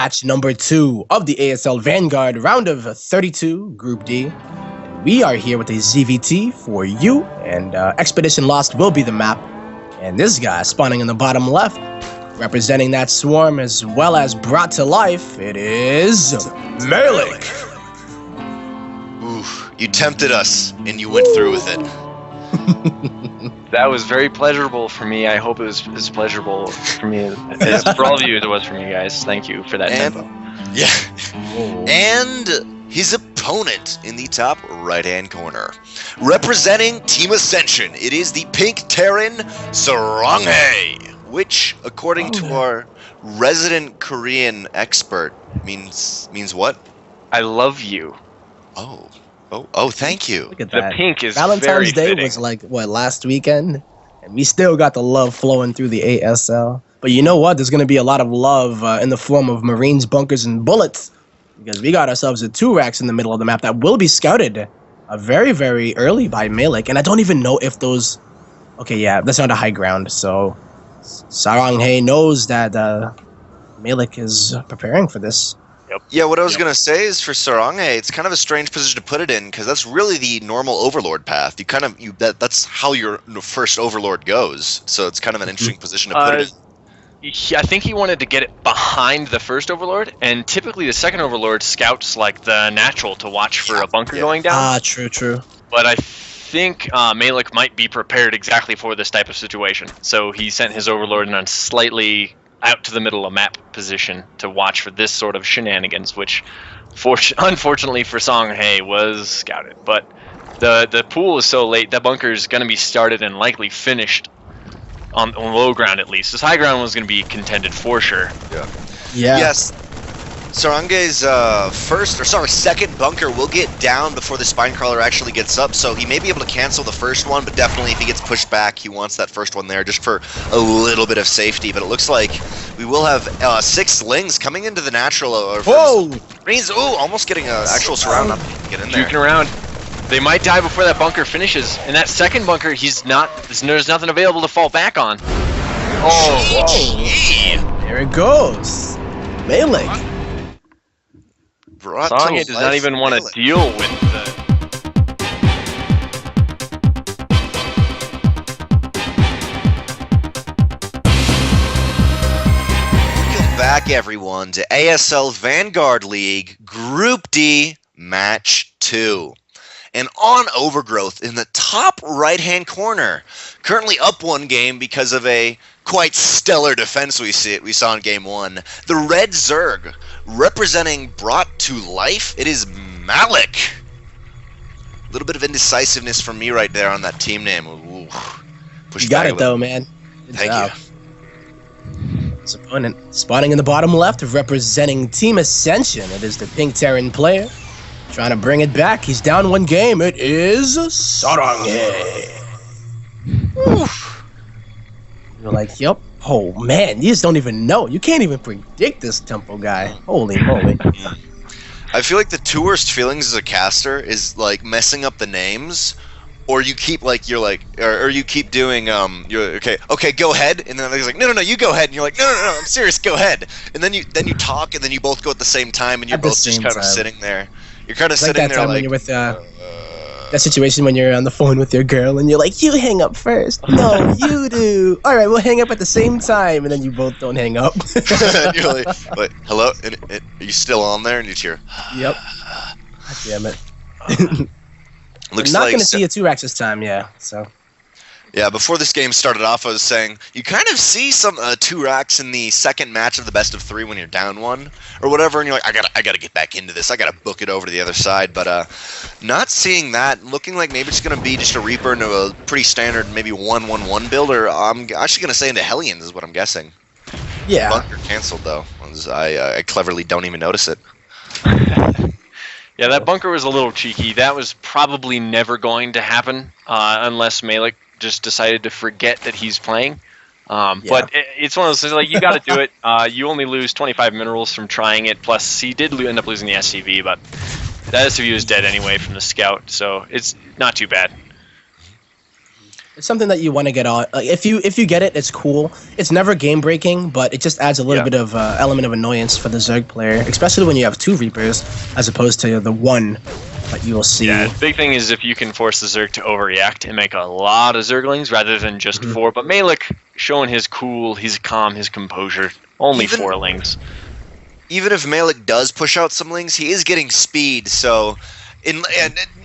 match number 2 of the ASL Vanguard round of 32, Group D. We are here with a ZVT for you, and Expedition Lost will be the map. And this guy spawning in the bottom left, representing that swarm as well as brought to life, it is Maellic. Oof, you tempted us, and you went through with it. That was very pleasurable for me. I hope it was as pleasurable for me as for all of you as it was for me, guys. Thank you for that tempo. Yeah. Whoa. And his opponent in the top right-hand corner. Representing Team Ascension, it is the Pink Terran Saranghae, which, according to our resident Korean expert, means what? I love you. Oh, thank you. Look at that. The pink is Valentine's Day fitting. was like, last weekend? And we still got the love flowing through the ASL. But you know what? There's going to be a lot of love in the form of Marines, bunkers, and bullets. Because we got ourselves a 2 racks in the middle of the map that will be scouted very, very early by Maellic. And I don't even know if those... Okay, yeah, that's not a high ground. So Saranghae knows that Maellic is preparing for this. Yep. Yeah, what I was going to say is for Saranghae, it's kind of a strange position to put it in because that's really the normal Overlord path. That's how your first Overlord goes. So it's kind of an interesting position to put it in. I think he wanted to get it behind the first Overlord, and typically the second Overlord scouts like the natural to watch for a bunker going down. Ah, true. But I think Maellic might be prepared exactly for this type of situation. So he sent his Overlord in a slightly out to the middle of map position to watch for this sort of shenanigans, which unfortunately for Saranghae was scouted. But the pool is so late, that bunker is going to be started and likely finished on low ground at least. This high ground was going to be contended for sure. Yeah. Yes. Saranghae's second bunker will get down before the spine crawler actually gets up, so he may be able to cancel the first one, but definitely if he gets pushed back, he wants that first one there just for a little bit of safety. But it looks like we will have 6 slings coming into the natural. Whoa! Marines, almost getting an actual surround up. Get in there. Juking around. They might die before that bunker finishes. And that second bunker, there's nothing available to fall back on. There it goes. Maellic. Saranghae does not even want to deal with the... Welcome back, everyone, to ASL Vanguard League Group D Match 2. And on Overgrowth in the top right-hand corner, currently up 1 game because of a quite stellar defense we saw in Game 1. The Red Zerg, representing Brought to Life, it is Maellic. A little bit of indecisiveness from me right there on that team name. Ooh, You got it though, man. Good Thank job. His opponent spawning in the bottom left, representing Team Ascension. It is the Pink Terran player. Trying to bring it back. He's down 1 game. It is Saranghae. You're like, yep. Oh, man. You just don't even know. You can't even predict this tempo guy. Holy moly. I feel like the 2 worst feelings as a caster is like messing up the names, or you keep or you keep doing you're okay, go ahead, and then he's like, no, you go ahead, and you're like, no, I'm serious, go ahead, and then you talk, and then you both go at the same time, and you're both just kind of sitting there. You're kind of sitting like that there time like when you're with that situation when you're on the phone with your girl and you're like, you hang up first. No, you do. All right, we'll hang up at the same time, and then you both don't hang up. and you're like, hello, and are you still on there? And you hear, yep. God damn it. Looks I'm not like gonna see a 2 racks this time, yeah. So. Yeah, before this game started off, I was saying you kind of see some 2 racks in the second match of the best of 3 when you're down 1 or whatever, and you're like, I gotta get back into this. I gotta book it over to the other side, but not seeing that. Looking like maybe it's gonna be just a Reaper into a pretty standard maybe 1-1-1 build, or I'm actually gonna say into Hellions is what I'm guessing. Yeah. Bunker canceled though. I cleverly don't even notice it. Yeah, that bunker was a little cheeky. That was probably never going to happen unless Maellic just decided to forget that he's playing. But it's one of those things, like, you got to do it. You only lose 25 minerals from trying it, plus he did end up losing the SCV, but that SCV was dead anyway from the scout, so it's not too bad. It's something that you want to get on. Like, if you get it, it's cool. It's never game breaking, but it just adds a little bit of element of annoyance for the Zerg player, especially when you have 2 Reapers as opposed to the 1 that you will see. Yeah, the big thing is if you can force the Zerg to overreact and make a lot of Zerglings rather than just 4. But Maellic showing his cool, his calm, his composure. Only 4 lings. Even if Maellic does push out some lings, he is getting speed, so... and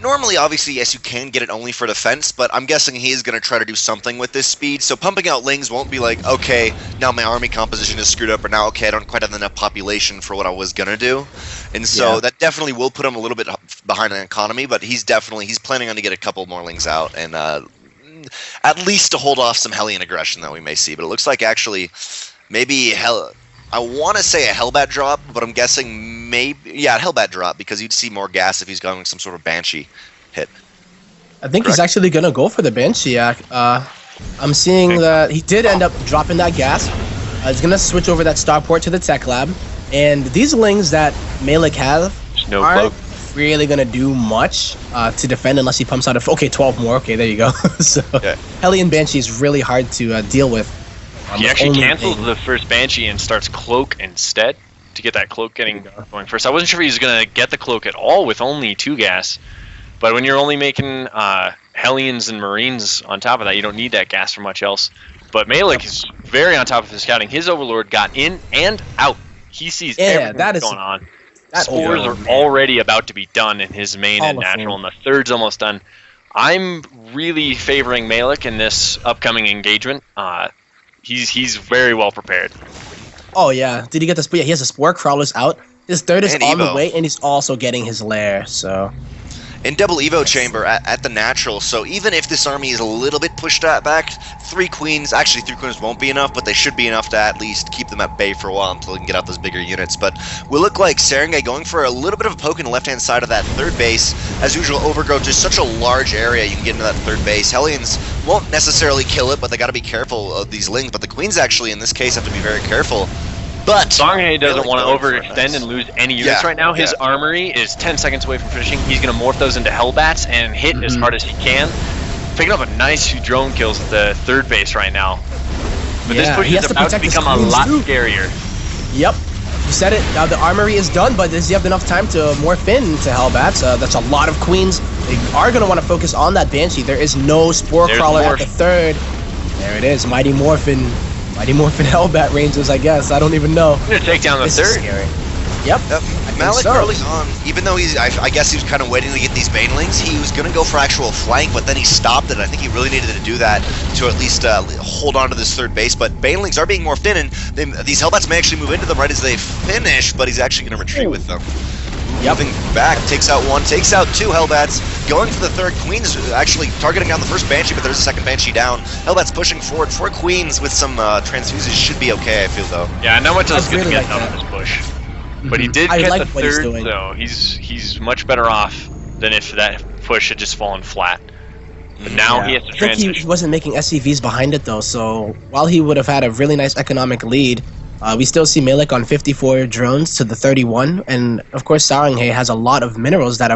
normally, obviously, yes, you can get it only for defense, but I'm guessing he is going to try to do something with this speed, so pumping out lings won't be like, okay, now my army composition is screwed up, or now, okay, I don't quite have enough population for what I was going to do. And so that definitely will put him a little bit behind an economy, but he's planning on to get a couple more lings out, and at least to hold off some Hellion aggression that we may see. But it looks like actually maybe I want to say a Hellbat drop, but I'm guessing maybe... Yeah, a Hellbat drop, because you'd see more gas if he's going some sort of Banshee hit. I think he's actually going to go for the Banshee. I'm seeing that he did end up dropping that gas. He's going to switch over that starport to the tech lab. And these lings that Maellic have aren't really going to do much to defend unless he pumps out a... Okay, 12 more. Okay, there you go. So Hellion Banshee is really hard to deal with. He actually cancels the first Banshee and starts Cloak instead to get that Cloak going first. I wasn't sure if he was going to get the Cloak at all with only 2 gas. But when you're only making Hellions and Marines on top of that, you don't need that gas for much else. But Maellic is very on top of his scouting. His Overlord got in and out. He sees everything that's going on. Spores are already about to be done in his main and natural, and the 3rd's almost done. I'm really favoring Maellic in this upcoming engagement. He's very well prepared. Oh yeah, did he get the spore? Yeah, he has the Spore Crawlers out. His 3rd is on the way, and he's also getting his lair. So, and double Evo chamber at the natural. So even if this army is a little bit pushed back, 3 queens. Actually, 3 queens won't be enough, but they should be enough to at least keep them at bay for a while until they can get out those bigger units. But will look like Saranghae going for a little bit of a poke in the left-hand side of that 3rd base. As usual, Overgrowth is such a large area you can get into that 3rd base. Hellions won't necessarily kill it, but they got to be careful of these lings. But the queens actually, in this case, have to be very careful. But Saranghae doesn't want to overextend and lose any units right now. His armory is 10 seconds away from finishing. He's going to morph those into Hellbats and hit as hard as he can. Picking up a nice few drone kills at the 3rd base right now. But this push is about to become a lot scarier. Yep. You said it. Now the armory is done, but does he have enough time to morph into Hellbats? That's a lot of queens. They are going to want to focus on that Banshee. There is no Spore Crawler at the 3rd. There it is. Mighty Morphin Hellbat ranges, I guess. I don't even know. I'm going to take down the 3rd. Yep. Maellic early on, even though I guess he was kind of waiting to get these Banelings, he was going to go for actual flank, but then he stopped it. I think he really needed to do that to at least hold on to this 3rd base. But Banelings are being morphed in, and these Hellbats may actually move into them right as they finish, but he's actually going to retreat with them. Moving back, takes out 1, takes out 2 Hellbats, going for the 3rd. Queens actually targeting down the first Banshee, but there's a 2nd Banshee down. Hellbats pushing forward. 4 Queens with some transfuses should be okay, I feel, though. Yeah, not much else is going to get out of this push. But he did get the 3rd, so he's much better off than if that push had just fallen flat. But now he has to transition. I think he wasn't making SCVs behind it, though, so while he would have had a really nice economic lead, we still see Maellic on 54 drones to the 31, and of course Saranghae has a lot of minerals that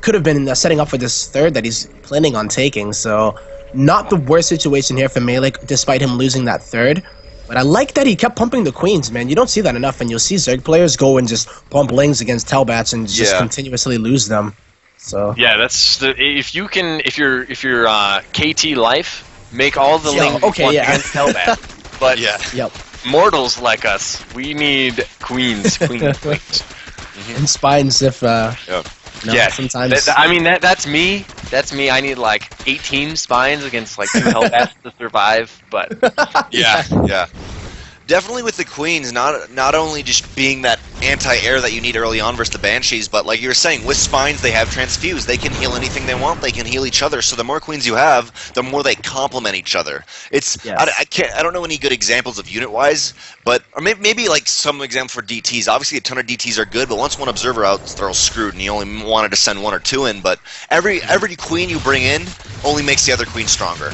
could have been setting up for this 3rd that he's planning on taking, so not the worst situation here for Maellic, despite him losing that 3rd. But I like that he kept pumping the queens, man. You don't see that enough, and you'll see Zerg players go and just pump lings against Hellbats and just continuously lose them. So that's if you're KT life, make all the lings against Hellbat. But mortals like us, we need queens. And spines if sometimes. That's me. That's me. I need like 18 spines against like 2 Hellbats to survive. But yeah. Definitely with the queens, not only just being that anti-air that you need early on versus the Banshees, but like you were saying, with spines they have transfuse. They can heal anything they want. They can heal each other. So the more queens you have, the more they complement each other. I don't know any good examples of unit-wise, but or maybe like some example for DTs. Obviously, a ton of DTs are good, but once one observer out, they're all screwed, and you only wanted to send 1 or 2 in. But every queen you bring in only makes the other queen stronger.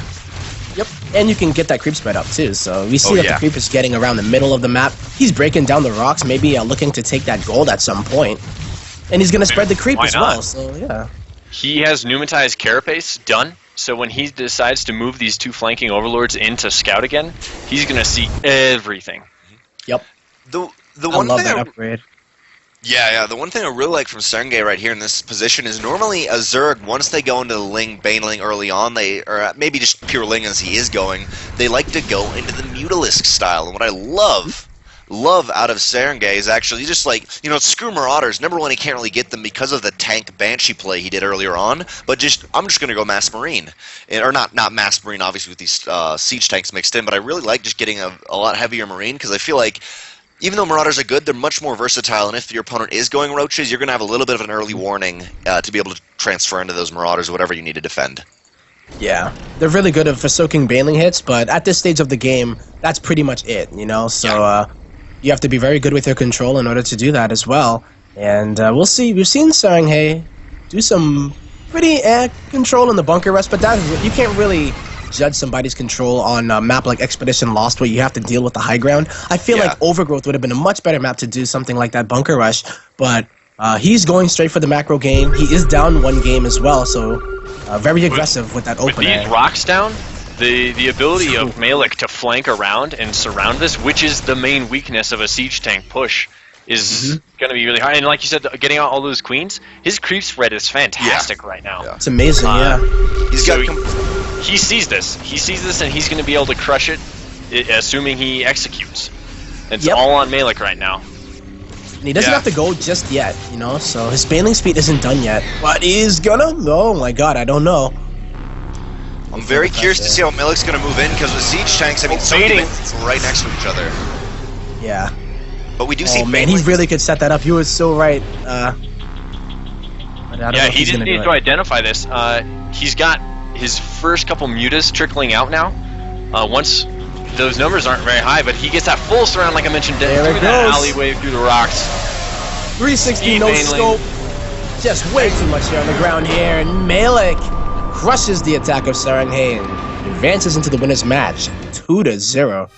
Yep, and you can get that creep spread up too. So we see that the creep is getting around the middle of the map. He's breaking down the rocks, maybe looking to take that gold at some point. And he's going to spread the creep as well, so yeah. He has Pneumatized Carapace done. So when he decides to move these two flanking overlords into scout again, he's going to see everything. Yep. The I one love thing that upgrade. Yeah, the one thing I really like from Saranghae right here in this position is normally a Zerg, once they go into the Ling, Baneling early on, or maybe just pure Ling as he is going, they like to go into the Mutalisk style. And what I love out of Saranghae is actually just like, screw Marauders. Number one, he can't really get them because of the tank Banshee play he did earlier on, but I'm just going to go Mass Marine. Or not Mass Marine, obviously, with these siege tanks mixed in, but I really like just getting a lot heavier Marine, because I feel like even though Marauders are good, they're much more versatile, and if your opponent is going Roaches, you're going to have a little bit of an early warning to be able to transfer into those Marauders, whatever you need to defend. Yeah, they're really good for soaking Baneling hits, but at this stage of the game, that's pretty much it, So you have to be very good with your control in order to do that as well. And we'll see. We've seen Saranghae do some pretty control in the bunker rest, but you can't really judge somebody's control on a map like Expedition Lost, where you have to deal with the high ground. I feel like Overgrowth would have been a much better map to do something like that bunker rush, but he's going straight for the macro game. He is down one game as well, so very aggressive with that opener. With these rocks down, the ability of Maellic to flank around and surround this, which is the main weakness of a siege tank push, is going to be really hard. And like you said, getting out all those queens, his creep spread is fantastic right now. Yeah. It's amazing, He sees this. He sees this, and he's going to be able to crush it, assuming he executes. It's all on Maellic right now. And he doesn't have to go just yet, so his Baneling speed isn't done yet. But he's gonna? Oh my god, I don't know. I'm very curious to see how Maellic's going to move in, because with siege tanks, I mean, so many right next to each other. Yeah. But we do see. Oh man, he really could set that up. You were so right. He didn't need to identify this. He's got his first couple mutas trickling out now. Once those numbers aren't very high, but he gets that full surround, like I mentioned, through that alleyway, through the rocks. 360 no scope. Just way too much here on the ground here, and Maellic crushes the attack of Saranghae and advances into the winner's match, 2-0.